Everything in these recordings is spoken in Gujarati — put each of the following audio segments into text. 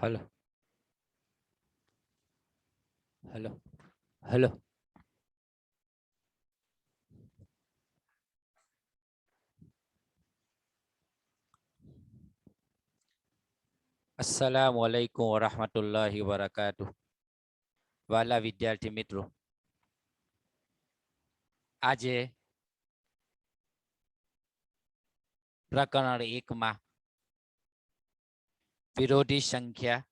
हेलो हेलो हेलो अस्सलाम वालेकुम वरहमतुल्लाहि वबरकातुह। वाला विद्यार्थी मित्रों, આજે પ્રકરણ 1 માં વિરોધી સંખ્યા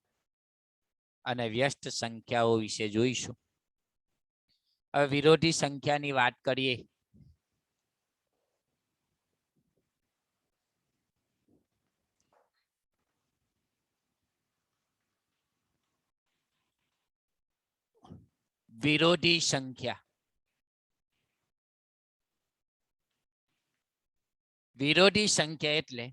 અને વ્યસ્ત સંખ્યાઓ વિશે જોઈશું. હવે વિરોધી સંખ્યાની વાત કરીએ વિરોધી સંખ્યા એટલે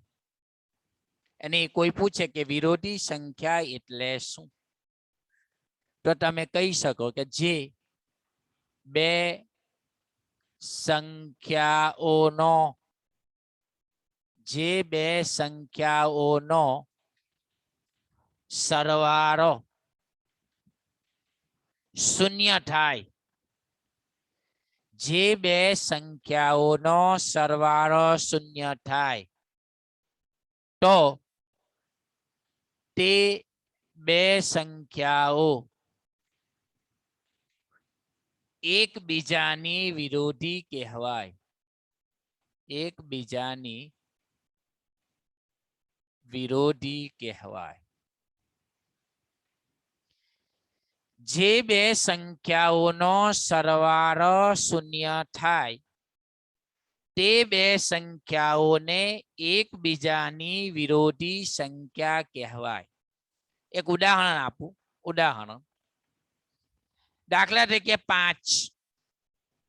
અને કોઈ પૂછે કે વિરોધી સંખ્યા એટલે શું, તો તમે કહી શકો કે જે બે સંખ્યાઓનો સરવાળો શૂન્ય થાય, જે બે સંખ્યાઓનો સરવાળો શૂન્ય થાય તો તે બે સંખ્યાઓ એકબીજાની વિરોધી કહેવાય. એકબીજાની વિરોધી કહેવાય. જે બે સંખ્યાઓનો સરવાળો શૂન્ય થાય તે બે સંખ્યાઓને એકબીજાની વિરોધી સંખ્યા કહેવાય. એક ઉદાહરણ આપું. ઉદાહરણ દાખલા તરીકે 5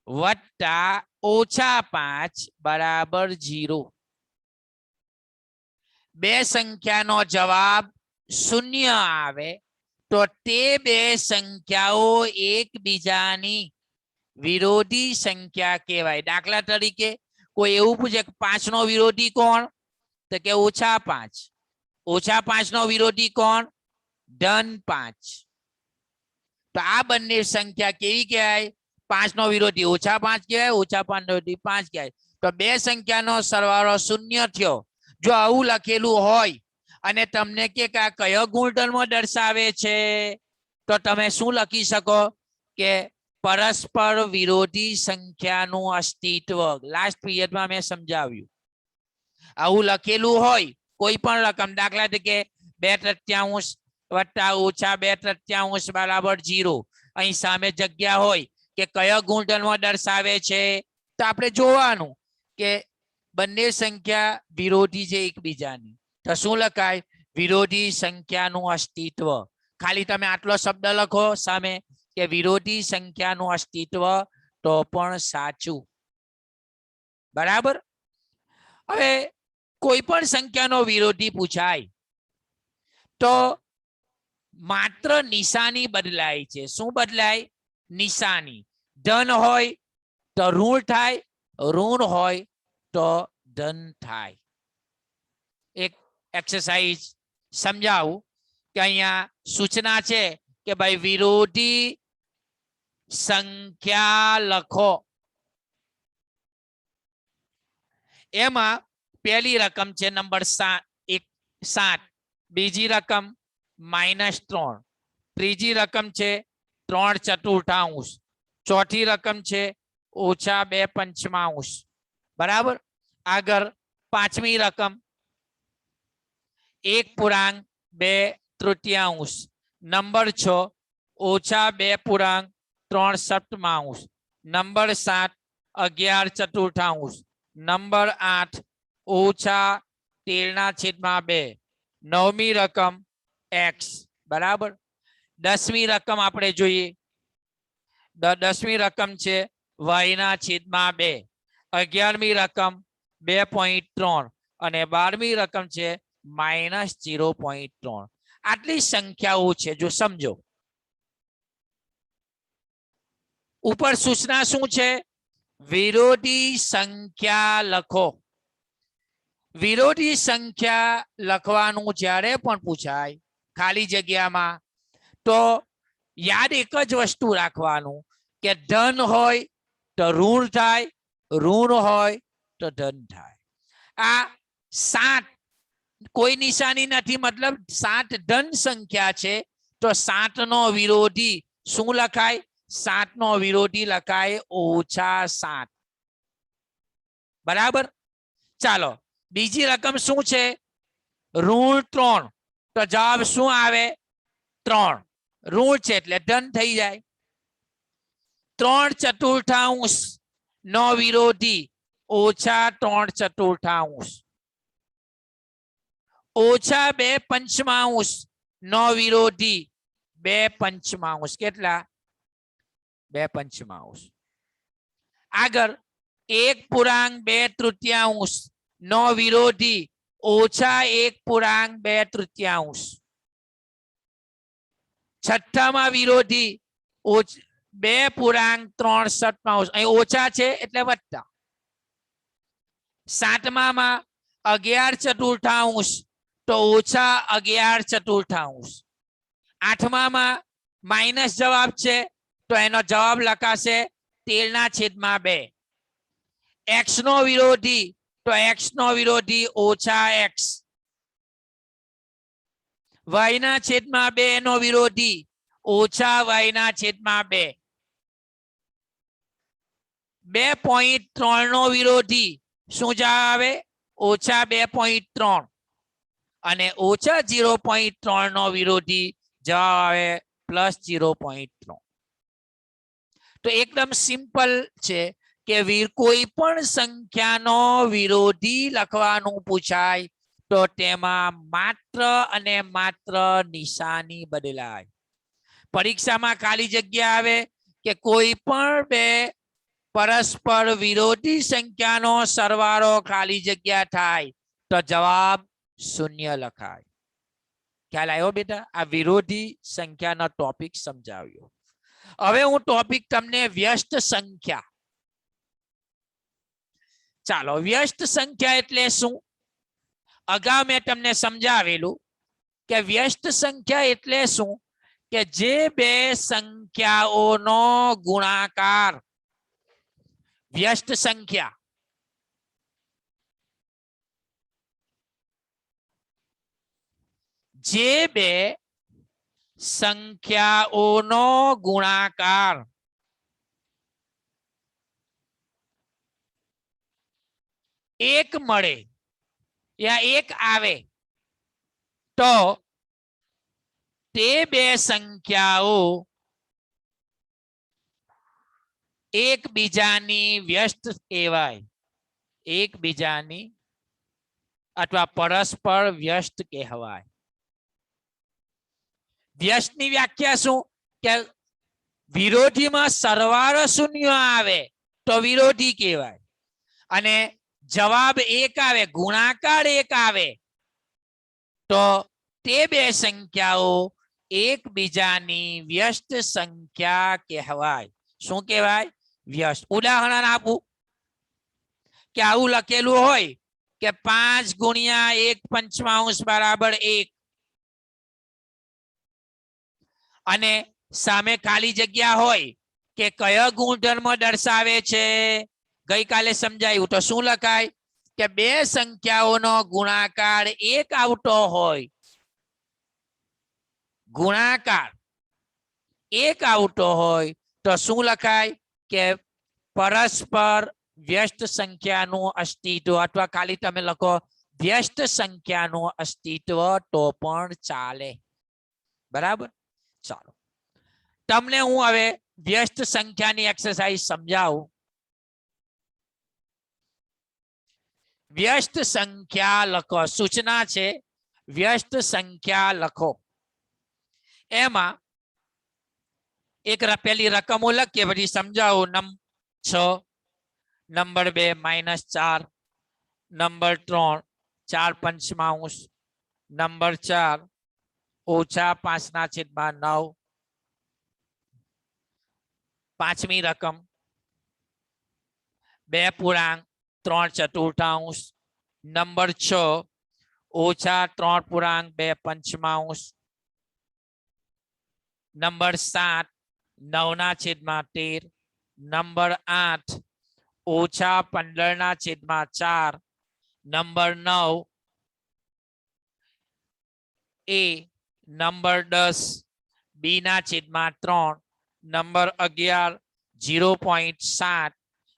વત્તા ઓછા 5 બરાબર 0. બે સંખ્યાનો જવાબ શૂન્ય આવે તો તે બે સંખ્યાઓ એકબીજાની વિરોધી સંખ્યા કહેવાય. દાખલા તરીકે કોઈ એવું પૂછે કે 5 નો વિરોધી કોણ, તો કે ઓછા 5. ઓછા 5 નો વિરોધી કોણ, ધન 5. તો આ બંને સંખ્યા કેવી કહેવાય? 5 નો વિરોધી ઓછા 5 કહેવાય, ઓછા 5 નો વિરોધી 5 કહેવાય. તો બે સંખ્યાનો સરવાળો શૂન્ય થયો. જો આવું લખેલું હોય અને તમને કે આ કયો ગુણધર્મ દર્શાવે છે, તો તમે શું લખી શકો કે પરસ્પર વિરોધી સંખ્યાનું અસ્તિત્વ. લાસ્ટ પીરિયડમાં મેં સમજાવ્યું. આવું લખેલું હોય કોઈ પણ રકમ, દાખલા તરીકે 2/3 વત્તા ઓછા 2/3 બરાબર 0. અહીં સામે જગ્યા હોય કે કયો ગુણધર્મ દર્શાવે છે, તો આપણે જોવાનું કે બંને સંખ્યા વિરોધી છે એકબીજાની. તો શું લખાય? વિરોધી સંખ્યાનું અસ્તિત્વ. ખાલી તમે આટલો શબ્દ લખો સામે કે વિરોધી સંખ્યાનું અસ્તિત્વ તો પણ સાચું. બરાબર. હવે કોઈ પણ સંખ્યાનો વિરોધી પૂછાય તો માત્ર નિશાની બદલાય છે. શું બદલાય? નિશાની. ધન હોય તો ઋણ થાય, ઋણ હોય તો ધન થાય. એક એક્સરસાઇઝ સમજાવું કે અહીંયા સૂચના છે કે ભાઈ વિરોધી સંખ્યા લખો. એમાં પહેલી રકમ છે નંબર 7, બીજી રકમ -3, ત્રીજી રકમ છે 3/4, ચોથી રકમ છે -2/5. બરાબર. આગળ પાંચમી રકમ 1.2/3, નંબર 6 -2.3/7, નંબર 7 11/4, નંબર 8 -13/2, નવમી રકમ x. બરાબર. 10મી રકમ આપણે જોઈએ. 10મી રકમ છે y/2, 11મી રકમ 2.3 અને 12મી રકમ છે -0.3. આટલી સંખ્યાઓ છે. જો સમજો ઉપર સૂચના શું છે? વિરોધી સંખ્યા લખો. વિરોધી સંખ્યા લખવાનું જ્યારે પણ પૂછાય ખાલી જગ્યામાં તો યાદ એક જ વસ્તુ રાખવાનું કે ધન હોય તો ઋણ થાય, ઋણ હોય તો ધન થાય. આ 7 કોઈ નિશાની નથી, મતલબ 7 ધન સંખ્યા છે તો 7 નો વિરોધી શું લખાય? 7 નો વિરોધી લખાય -7. બરાબર. ચાલો બીજી રકમ શું છે? ઋણ 3. તો જવાબ શું આવે? 3. ઋણ છે એટલે ધન થઈ જાય. 3/4 નો વિરોધી -3/4. -2/5 નો વિરોધી 2/5. કેટલા? 2/5. આગળ 1.2/3 નો વિરોધી -1.2/3. છઠ્ઠામાં વિરોધી 2.63. અહીં ઓછા છે એટલે વત્તા. સાતમામાં 11/4 તો -11/4. આઠમામાં માઇનસ જવાબ છે તો એનો જવાબ લખાશે 13/2. x નો વિરોધી તો x નો વિરોધી -x. y/2 નો વિરોધી -y/2. 2.3 નો વિરોધી શું જવાબ આવે? -2.3. અને -0.3 નો વિરોધી જવાબ આવે +0.3. તો એકદમ સિમ્પલ છે કે કોઈ પણ સંખ્યાનો વિરોધી લખવાનું પૂછાય તો તેમાં માત્ર અને માત્ર નિશાની બદલાય. પરીક્ષામાં ખાલી જગ્યા આવે કે કોઈ પણ બે પરસ્પર વિરોધી સંખ્યાનો સરવાળો ખાલી જગ્યા થાય તો જવાબ 0 લખાય. ખ્યાલ આવ્યો બેટા? આ વિરોધી સંખ્યાનો ટોપિક સમજાવ્યો. હવે હું ટોપિક તમને વ્યસ્ત સંખ્યા. ચાલો, વ્યસ્ત સંખ્યા એટલે શું? અગાઉ મેં તમને સમજાવેલું કે વ્યસ્ત સંખ્યા એટલે શું કે જે બે સંખ્યાઓનો ગુણાકાર વ્યસ્ત સંખ્યા જે બે સંખ્યાઓનો ગુણાકાર એક મળે યા એક આવે તો તે બે સંખ્યાઓ એકબીજાની વ્યસ્ત કહેવાય. એકબીજાની અથવા પરસ્પર વ્યસ્ત કહેવાય. વ્યસ્તની વ્યાખ્યા શું કે વિરોધીમાં સરવાળો શૂન્ય આવે તો વિરોધી કહેવાય અને જવાબ એક આવે, ગુણાકાર એક આવે તો તે બે સંખ્યાઓ એકબીજાની વ્યસ્ત સંખ્યા કહેવાય. શું કહેવાય? વ્યસ્ત. ઉદાહરણ આપું કે આવું લખેલું હોય કે 5 × 1/5 બરાબર 1 અને સામે ખાલી જગ્યા હોય કે કયો ગુણધર્મ દર્શાવે છે? ગઈકાલે સમજાયું તો શું લખાય કે બે સંખ્યાઓનો ગુણાકાર એક આવતો હોય, ગુણાકાર એક આવતો હોય તો શું લખાય કે પરસ્પર વ્યસ્ત સંખ્યાનું અસ્તિત્વ, અથવા ખાલી તમે લખો વ્યસ્ત સંખ્યાનું અસ્તિત્વ તો પણ ચાલે. બરાબર. ચાલો, તમને હું હવે વ્યસ્ત સંખ્યાની એક્સરસાઇઝ સમજાવું. વ્યસ્ત સંખ્યા લખો. સૂચના છે વ્યસ્ત સંખ્યા લખો. એમાં એક પેલી રકમો લખીએ પછી સમજાવું. 6, નંબર 2 -4, નંબર 3 4/5, નંબર 4 -5/9. પાંચમી રકમ 2.3/4, નંબર 6 -3.2/5, નંબર 7 9/13, નંબર 8 -15/4, નંબર 9 એ, નંબર 10 B/3, નંબર 11 0.7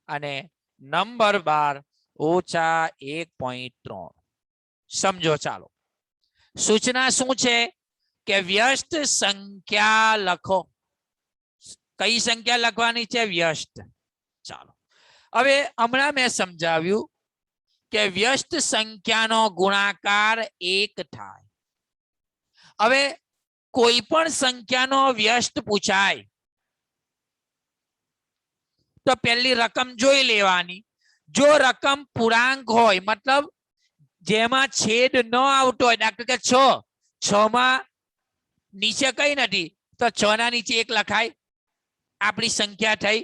અને નંબર 12 -1.3. સમજો. ચાલો, સૂચના શું છે કે વ્યસ્ત સંખ્યા લખો. કઈ સંખ્યા લખવાની છે? વ્યસ્ત. ચાલો, હવે હમણાં મેં સમજાવ્યું કે વ્યસ્ત સંખ્યાનો ગુણાકાર 1 થાય. હવે કોઈ પણ સંખ્યાનો વ્યસ્ત પૂછાય તો પહેલી રકમ જોઈ લેવાની. જો રકમ પૂર્ણાંક હોય, મતલબ જેમાં છેદ ન આવતો હોય, દાખલા કે 6 માં નીચે કઈ નથી તો 6 ના નીચે 1 લખાય, આપણી સંખ્યા થઈ.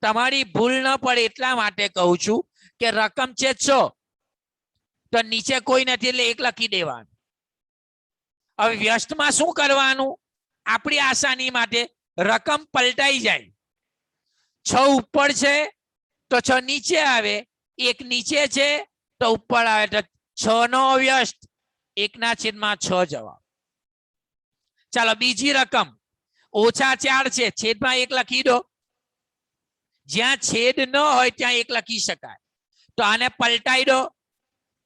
તમારી ભૂલ ન પડે એટલા માટે કહું છું કે રકમ છે 6 તો નીચે કોઈ નથી એટલે 1 લખી દેવાનું. હવે વ્યસ્તમાં શું કરવાનું? આપણી આસાની માટે રકમ પલટાઈ જાય. 6 ઉપર છે તો 6 નીચે આવે, 1 નીચે છે તો ઉપર આવે, તો 6 નો વ્યસ્ત 1/6 જવાબ. ચાલો, બીજી રકમ -4 છે, છેદમાં 1 લખી દો. જ્યાં છેદ ન હોય ત્યાં 1 લખી શકાય, તો આને પલટાઈ દો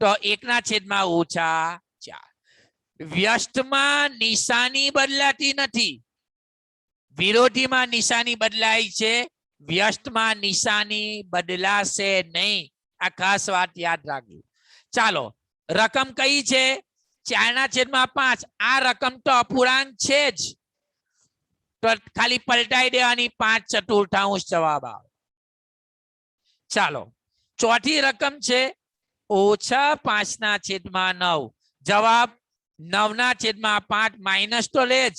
તો 1/-4. વ્યસ્તમાં નિશાની બદલાતી નથી, વિરોધીમાં નિશાની બદલાય છે, વ્યસ્તમાં નિશાની બદલાશે નહીં. આ ખાસ વાત યાદ રાખજો. ચાલો, રકમ કઈ છે? 4/5. આ રકમ તો અપૂર્ણાંક છે જ, તો ખાલી પલટાઈ દેવાની, 5/4 જવાબ આવે. ચાલો, ચોથી રકમ છે -5/9. જવાબ 9/5 માઇનસ તો લે જ,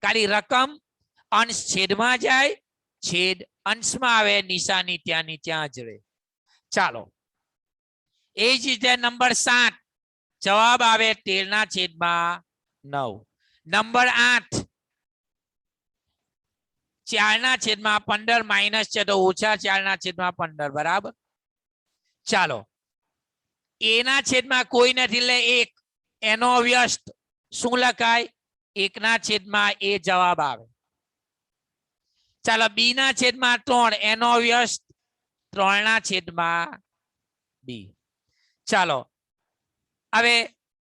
ખાલી રકમ અંશ છેદમાં જાય, છેદ અંશમાં આવે, નિશાની ત્યાંની ત્યાં જ રહે. ચાલો, એ જ રીતે નંબર 7 જવાબ આવે 13/9. નંબર 8 4/15 માઇનસ છે તો -4/15. બરાબર. ચાલો, A/, કોઈ નથી એટલે 1, એનો વ્યસ્ત શું લખાય? 1/A જવાબ આવે. ચાલો, B/3, એનો વ્યસ્ત 3/B. ચાલો, હવે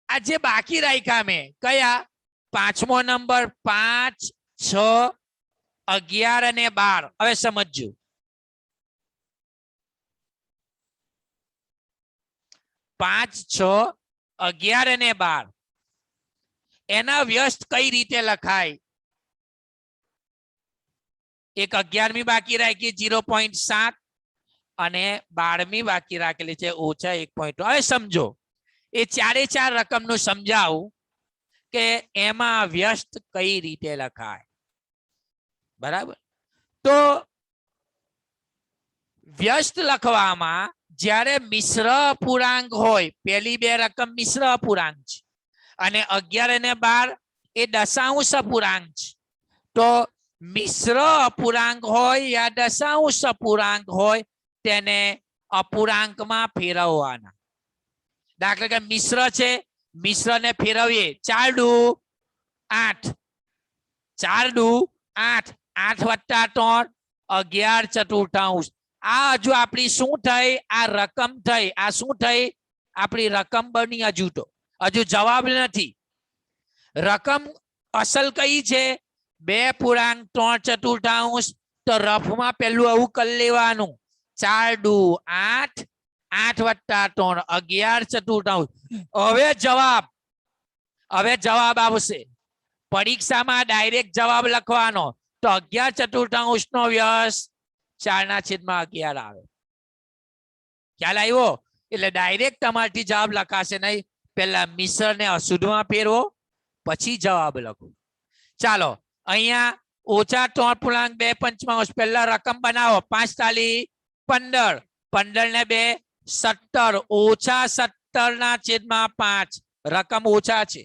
આ જે બાકી રાખ્યા મેં કયા? 5મો નંબર, 5, 6, 11 અને 12. હવે સમજજો. 5, 6, 11 અને 12 એના વ્યસ્ત કઈ રીતે લખાય? એક 11મી બાકી રાખી 0.7 અને 12મી બાકી રાખેલી છે -1.2. હવે સમજો, એ 4 રકમનું સમજાવું કે એમાં વ્યસ્ત કઈ રીતે લખાય. બરાબર. તો વ્યસ્ત લખવામાં જ્યારે મિશ્ર અપૂર્ણાંક હોય, પહેલી 2 રકમ મિશ્ર અપૂર્ણાંક છે અને 11 અને 12 એ દશાંશ અપૂર્ણાંક છે. તો મિશ્ર અપૂર્ણાંક હોય યા દશાંશ અપૂર્ણાંક હોય તેને અપૂર્ણાંકમાં ફેરવવાના. દાખલા કે મિશ્ર છે, મિશ્રને ફેરવીએ, 4 દુ 8, 4 દુ 8, 8+3 11/4. આ હજુ આપણી શું થઈ? આ રકમ થઈ. આ શું થઈ? આપણી રકમ બની. હજુ જવાબ નથી. રકમ અસલ કઈ છે? 2.3/4. તો રફમાં પેલું આવું કરી લેવાનું, 4 દુ 8, 8+3 11/4. હવે જવાબ આવશે. પરીક્ષામાં ડાયરેક્ટ જવાબ લખવાનો તો 11/4 નો વ્યસ્ત 4/11 આવે. ખ્યાલ આવ્યો? એટલે ડાયરેક્ટ તમારાથી જવાબ લખાશે નહીં. પહેલા મિશ્ર ને અશુદ્ધમાં ફેરવો પછી જવાબ લખો. ચાલો, અહીંયા -3.2 પહેલા રકમ બનાવો. 5×15, 15 ને 2 17, -17/5 રકમ ઓછા છે.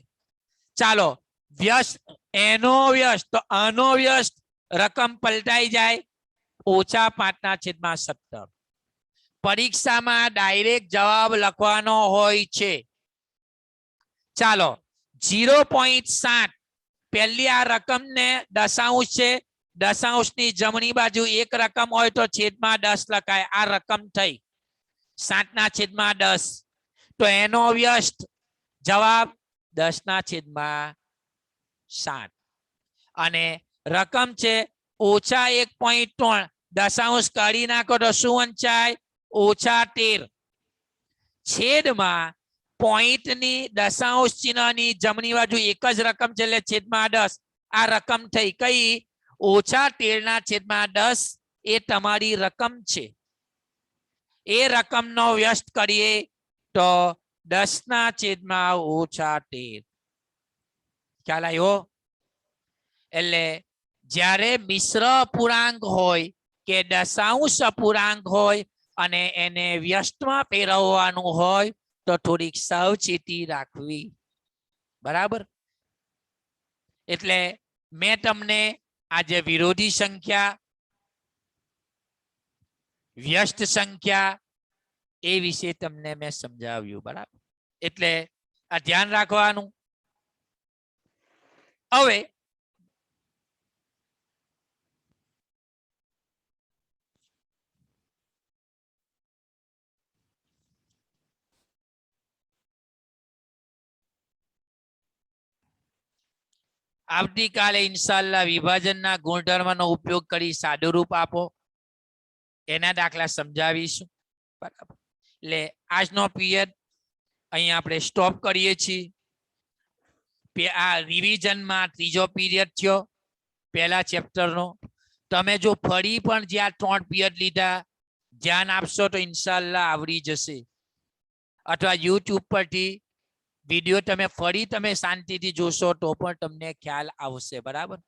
ચાલો, વ્યસ્ત એનો વ્યસ્ત તો આનો વ્યસ્ત રકમ પલટાઈ જાય -5/17. પરીક્ષામાં ડાયરેક્ટ જવાબ લખવાનો હોય છે. ચાલો 0.7 પહેલી આ રકમ ને દશાંશ છે, દશાંશની જમણી બાજુ એક રકમ હોય તો છેદમાં 10 લખાય. આ રકમ થઈ 7/10. તો એનો વ્યસ્ત જવાબ 10/7. અને રકમ છે -1.3 દશાંશ કાઢી નાખો તો શું વંચાય? -13. છેદમાં પોઈન્ટની દશાંશ ચિહ્નની જમણી બાજુ એક જ રકમ છે એટલે છેદમાં 10. આ રકમ થઈ કઈ? -13/10. એ તમારી રકમ છે. એ રકમનો વ્યસ્ત કરીએ તો 10/13. ખ્યાલ આવ્યો? એટલે જ્યારે મિશ્ર અપૂર્ણાંક હોય કે દશાંશ અપૂર્ણાંક હોય અને એને વ્યસ્તમાં ફેરવવાનું હોય તો થોડીક સાવચેતી રાખવી. બરાબર? એટલે મેં તમને આજે વિરોધી સંખ્યા, વ્યસ્ત સંખ્યા એ વિશે તમને મેં સમજાવ્યું. બરાબર? એટલે આ ધ્યાન રાખવાનું. હવે આવતીકાલે ઇન્શાલ્લાહ વિભાજનના ગુણધર્મનો ઉપયોગ કરી સાદુરૂપ આપો એના દાખલા સમજાવીશું. બરાબર? એટલે આજનો પીરિયડ અહીંયા આપણે સ્ટોપ કરીએ છીએ. આ રિવિઝનમાં ત્રીજો પીરિયડ થયો પહેલા ચેપ્ટરનો. તમે જો ફરી પણ જ્યાં 3 પીરિયડ લીધા ધ્યાન આપશો તો ઇન્શાલ્લાહ આવડી જશે. અથવા યુટ્યુબ પરથી વિડીયો તમે ફરી શાંતિથી જોશો તો પણ તમને ખ્યાલ આવશે. બરાબર?